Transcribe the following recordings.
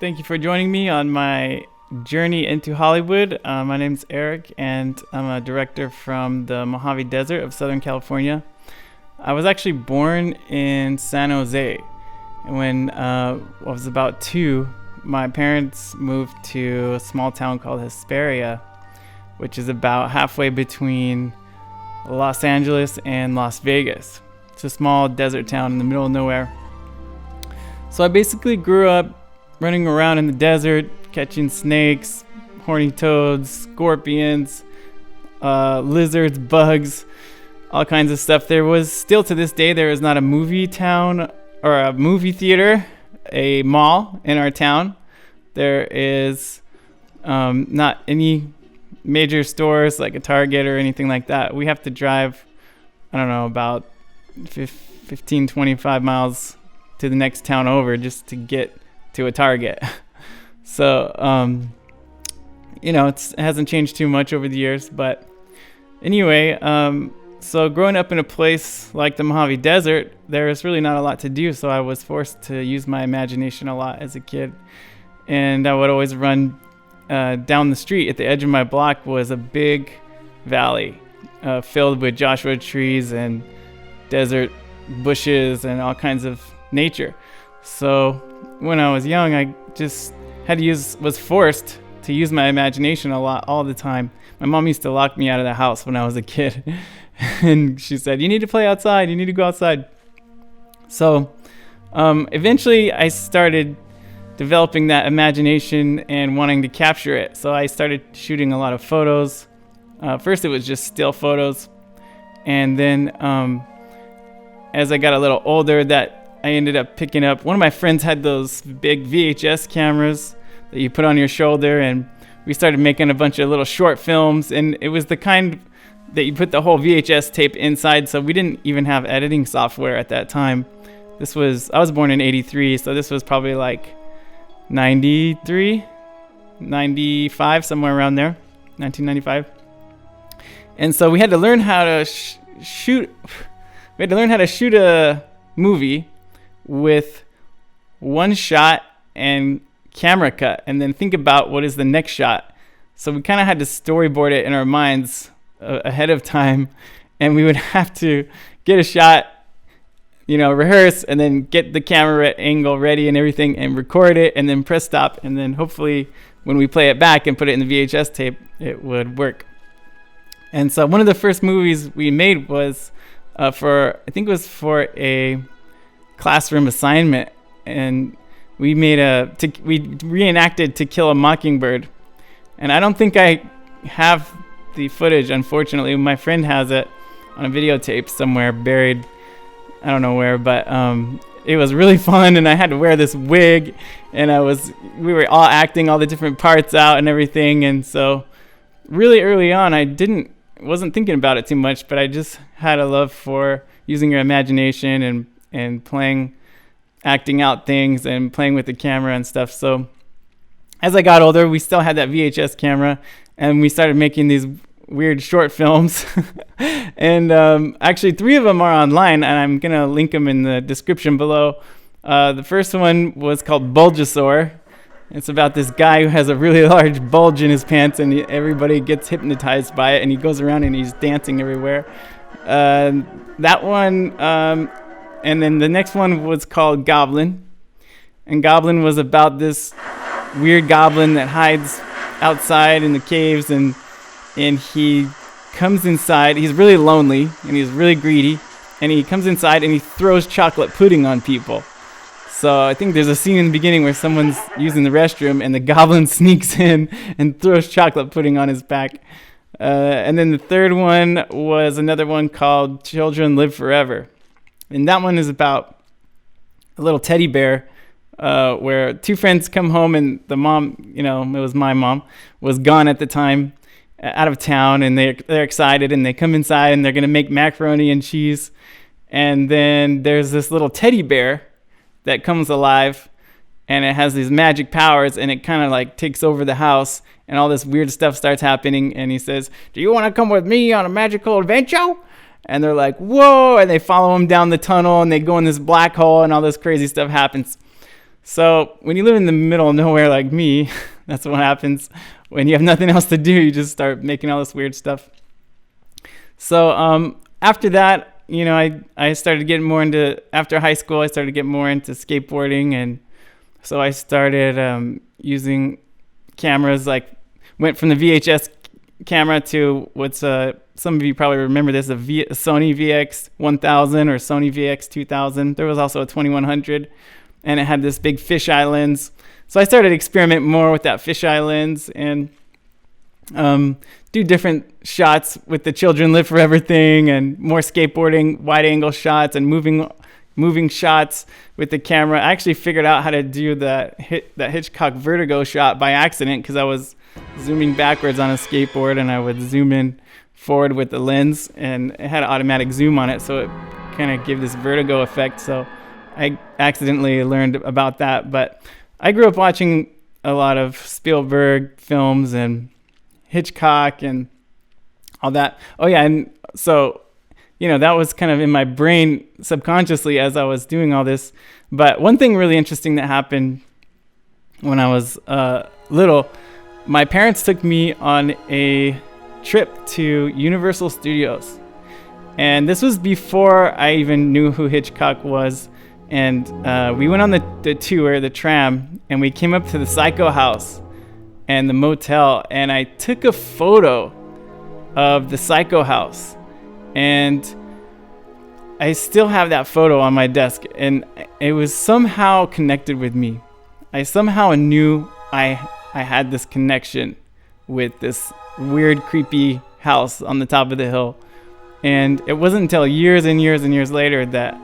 Thank you for joining me on my journey into Hollywood. My name's Eric, and I'm a director from the Mojave Desert of Southern California. I was actually born in San Jose. And when I was about 2, my parents moved to a small town called Hesperia, which is about halfway between Los Angeles and Las Vegas. It's a small desert town in the middle of nowhere. So I basically grew up running around in the desert, catching snakes, horny toads, scorpions, lizards, bugs, all kinds of stuff. There was still to this day, there is not a movie town or a movie theater, a mall in our town. There is not any major stores like a Target or anything like that. We have to drive, I don't know, about 15, 25 miles to the next town over just to get to a Target. So, it hasn't changed too much over the years. But anyway, so growing up in a place like the Mojave Desert, there is really not a lot to do. So I was forced to use my imagination a lot as a kid. And I would always run down the street. At the edge of my block was a big valley filled with Joshua trees and desert bushes and all kinds of nature. So when I was young, I just was forced to use my imagination a lot all the time. My mom used to lock me out of the house when I was a kid. And she said, you need to play outside. You need to go outside. So eventually I started developing that imagination and wanting to capture it. So I started shooting a lot of photos. First it was just still photos. And then as I got a little older, that I ended up picking up. One of my friends had those big VHS cameras that you put on your shoulder, and we started making a bunch of little short films. And it was the kind that you put the whole VHS tape inside, so we didn't even have editing software at that time. I was born in 83, so this was probably like 93, 95, somewhere around there, 1995. And so we had to learn how to shoot. We had to learn how to shoot a movie with one shot and camera cut, and then think about what is the next shot. So we kind of had to storyboard it in our minds ahead of time, and we would have to get a shot, rehearse, and then get the camera angle ready and everything, and record it, and then press stop, and then hopefully when we play it back and put it in the VHS tape, it would work. And so one of the first movies we made was for a classroom assignment, and we reenacted To Kill a Mockingbird. And I don't think I have the footage, unfortunately. My friend has it on a videotape somewhere buried, I don't know where, but it was really fun, and I had to wear this wig, and we were all acting all the different parts out and everything. And so really early on, I wasn't thinking about it too much, but I just had a love for using your imagination and acting out things and playing with the camera and stuff. So as I got older, we still had that VHS camera, and we started making these weird short films. And actually 3 of them are online, and I'm going to link them in the description below. The first one was called Bulgosaur. It's about this guy who has a really large bulge in his pants, and everybody gets hypnotized by it, and he goes around and he's dancing everywhere. That one, and then the next one was called Goblin. And Goblin was about this weird goblin that hides outside in the caves, and he comes inside. He's really lonely, and he's really greedy, and he comes inside and he throws chocolate pudding on people. So I think there's a scene in the beginning where someone's using the restroom, and the goblin sneaks in and throws chocolate pudding on his back. And then the third one was another one called Children Live Forever. And that one is about a little teddy bear where 2 friends come home, and the mom, it was my mom, was gone at the time, out of town, and they're excited, and they come inside, and they're going to make macaroni and cheese. And then there's this little teddy bear that comes alive, and it has these magic powers, and it kind of like takes over the house, and all this weird stuff starts happening. And he says, do you want to come with me on a magical adventure? And they're like, whoa, and they follow him down the tunnel, and they go in this black hole, and all this crazy stuff happens. So when you live in the middle of nowhere like me, that's what happens. When you have nothing else to do, you just start making all this weird stuff. So after that, I started getting more into, after high school, I started getting more into skateboarding. And so I started using cameras, like went from the VHS camera to what's some of you probably remember this, a Sony VX1000 or Sony VX2000. There was also a 2100, and it had this big fisheye lens. So I started experimenting more with that fisheye lens and do different shots with the Children Live Forever thing, and more skateboarding, wide angle shots, and moving shots with the camera. I actually figured out how to do that Hitchcock Vertigo shot by accident, because I was zooming backwards on a skateboard and I would zoom in forward with the lens, and it had an automatic zoom on it, so it kind of gave this vertigo effect. So I accidentally learned about that. But I grew up watching a lot of Spielberg films and Hitchcock and all that. Oh yeah, and so that was kind of in my brain subconsciously as I was doing all this. But one thing really interesting that happened when I was little, my parents took me on a trip to Universal Studios. And this was before I even knew who Hitchcock was. And we went on the tour, the tram, and we came up to the Psycho House and the motel. And I took a photo of the Psycho House. And I still have that photo on my desk. And it was somehow connected with me. I somehow knew I had this connection with this weird, creepy house on the top of the hill. And it wasn't until years and years and years later that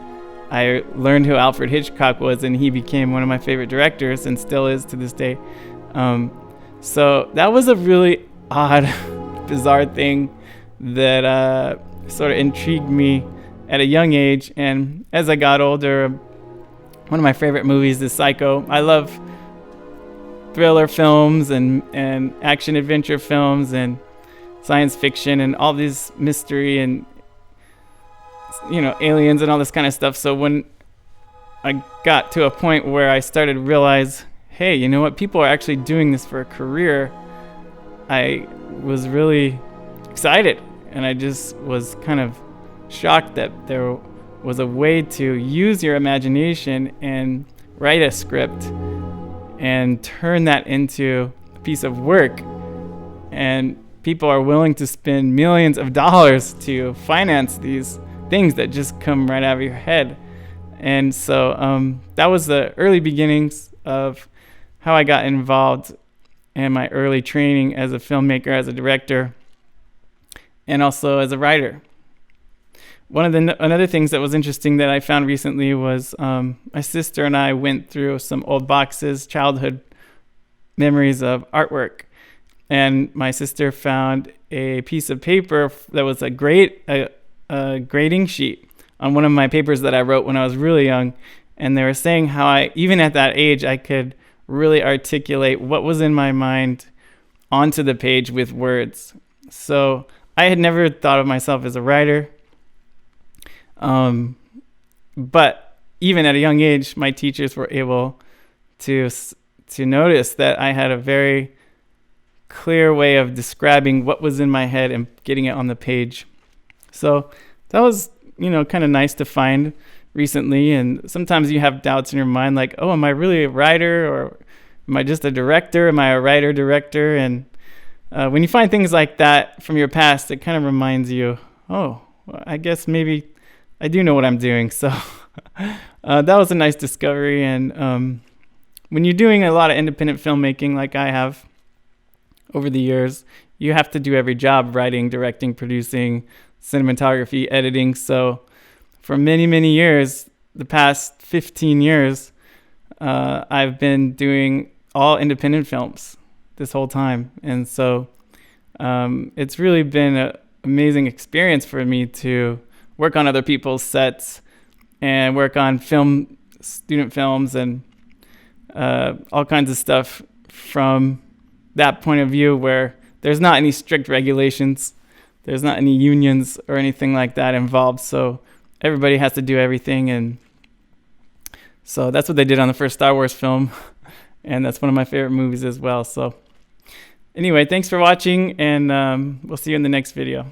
I learned who Alfred Hitchcock was, and he became one of my favorite directors and still is to this day. So that was a really odd, bizarre thing that sort of intrigued me at a young age. And as I got older, one of my favorite movies is Psycho. I love thriller films and action adventure films and science fiction and all these mystery and aliens and all this kind of stuff. So when I got to a point where I started to realize, hey, you know what, people are actually doing this for a career, I was really excited, and I just was kind of shocked that there was a way to use your imagination and write a script and turn that into a piece of work, and people are willing to spend millions of dollars to finance these things that just come right out of your head. And so that was the early beginnings of how I got involved in my early training as a filmmaker, as a director, and also as a writer. Another things that was interesting that I found recently was my sister and I went through some old boxes, childhood memories of artwork. And my sister found a piece of paper that was a grading sheet on one of my papers that I wrote when I was really young. And they were saying how even at that age, I could really articulate what was in my mind onto the page with words. So I had never thought of myself as a writer. But even at a young age, my teachers were able to notice that I had a very clear way of describing what was in my head and getting it on the page. So that was, kind of nice to find recently. And sometimes you have doubts in your mind, like, oh, am I really a writer, or am I just a director? Am I a writer-director? And when you find things like that from your past, it kind of reminds you, oh, well, I guess maybe I do know what I'm doing. So that was a nice discovery. And when you're doing a lot of independent filmmaking like I have over the years, you have to do every job: writing, directing, producing, cinematography, editing. So for many, many years, the past 15 years, I've been doing all independent films this whole time. And so it's really been an amazing experience for me to work on other people's sets and work on student films and all kinds of stuff from that point of view, where there's not any strict regulations, there's not any unions or anything like that involved. So everybody has to do everything. And So that's what they did on the first Star Wars film. And that's one of my favorite movies as well. So anyway, thanks for watching, and we'll see you in the next video.